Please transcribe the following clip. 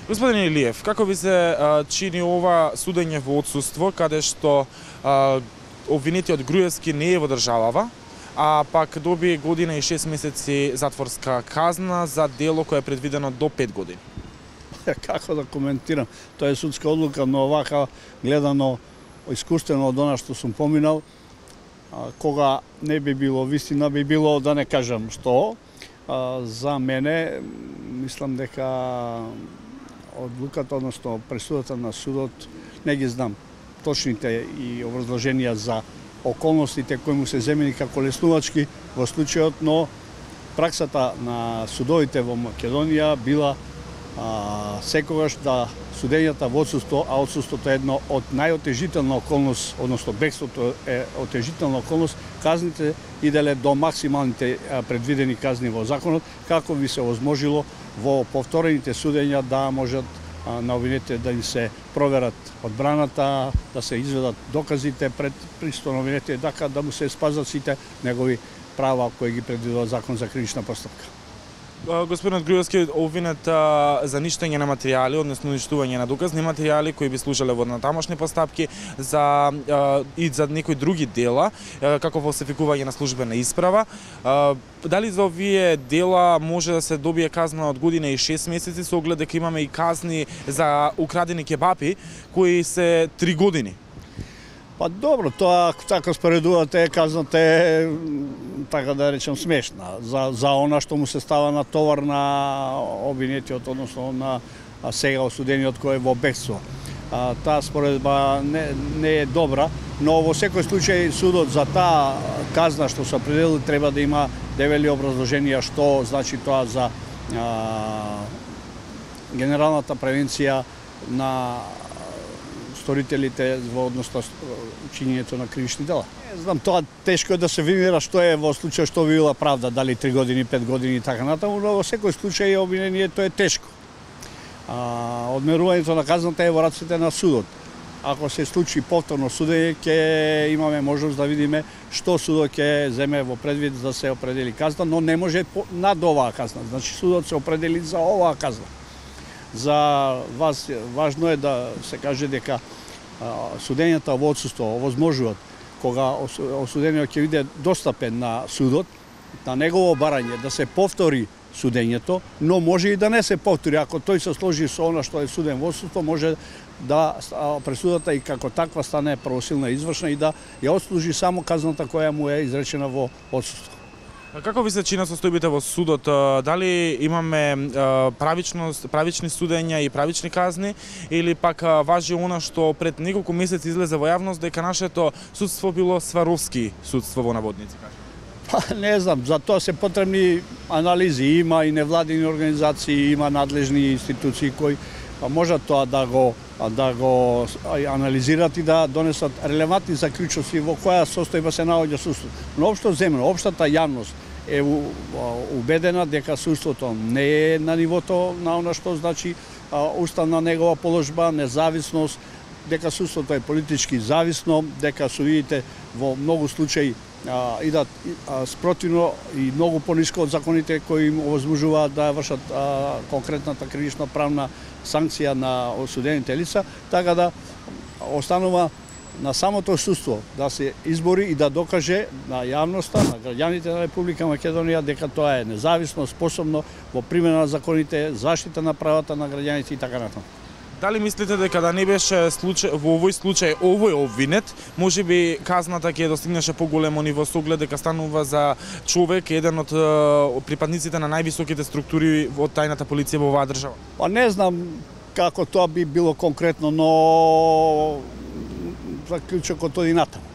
Господин Илиев, како ви се чини ова судење во отсуство, каде што обвинетиот Груевски не е во државава, а пак доби година и 6 месеци затворска казна за дело кое е предвидено до 5 години? Како да коментирам? Тоа е судска одлука, но овака гледано искуствено од она што сум поминал, кога не би било вистина, би било да не кажам што. За мене, мислам дека одлуката, односно пресудата на судот, не ги знам точните и образложенија за околностите кои му се земени како леснувачки во случајот, но праксата на судовите во Македонија била секогаш да судењата во отсуство, а отсуството е едно од најотежителна околност, односно бегството е отежителна околност, казните иделе до максималните предвидени казни во законот, како би се возможило во повторените судења да можат на обвинетите да им се проверат одбраната, да се изведат доказите пред пристан обвинетите, така да му се спазат сите негови права кои ги предвидува закон за кривична постапка. Господинот Груевски е обвинет за ништење на материјали, односно уништување на доказни материјали кои би служеле во натамошни постапки и за некои други дела, како фалсификување на службена исправа. Дали за овие дела може да се добие казна од година и 6 месеци, со оглед дека имаме и казни за украдени кебапи кои се 3 години? Па добро, тоа така споредувате, казната е, така да речем, смешна. За она што му се става на товар на обвинетиот, односно на сега осудениот кој е во бегство. Таа споредба не е добра, но во секој случај судот за таа казна што се определил треба да има девели образложенија што значи тоа за генералната превенција на сторителите во односно чинењето на кривични дела. Не знам, тоа тешко е да се вимира што е во случај што би била правда, дали 3 години, 5 години и така натаму, но во секој случај обвинението е тешко. Одмерувањето на казната е во рацете на судот. Ако се случи повторно судење, ќе имаме можност да видиме што судот ќе земе во предвид да се определи казна, но не може над оваа казна. Значи судот се определи за оваа казна. За вас важно е да се каже дека судењата во отсуство овозможуваат кога осудениот ќе биде достапен на судот, на негово барање да се повтори судењето, но може и да не се повтори. Ако тој се сложи со она што е суден во отсуство, може да пресудата и како таква стане правосилна и извршна и да ја отслужи само казната која му е изречена во отсуство. Како ви се чина состојбите во судот? Дали имаме правични судења и правични казни, или пак важи она што пред неколку месеци излезе во јавност дека нашето судство било сваровски судство во наводници? Па не знам, за тоа се потребни анализи, има и невладини организации, има надлежни институции кои можат тоа да го анализират и да донесат релевантни заклучоци во која состојба се наоѓа судството. Но општо земено, општата јавност е убедена дека судството не е на нивото на она што значи уставна негова положба, независност, дека судството е политички зависно, дека судиите во многу случаи идат спротивно и многу пониско од законите кои им овозможуваат да вршат конкретната кривична правна санкција на осудените лица, така да останува на самото судство да се избори и да докаже на јавноста, на граѓаните на Република Македонија дека тоа е независно, способно во примена на законите, заштита на правата на граѓаните и така натаму. Дали мислите дека да не беше случај во овој случај овој обвинет, можеби казната ќе достигнеше поголемо ниво со оглед дека станува за човек еден од припадниците на највисоките структури во тајната полиција во оваа држава? Па не знам како тоа би било конкретно, но заклучокот оди натаму.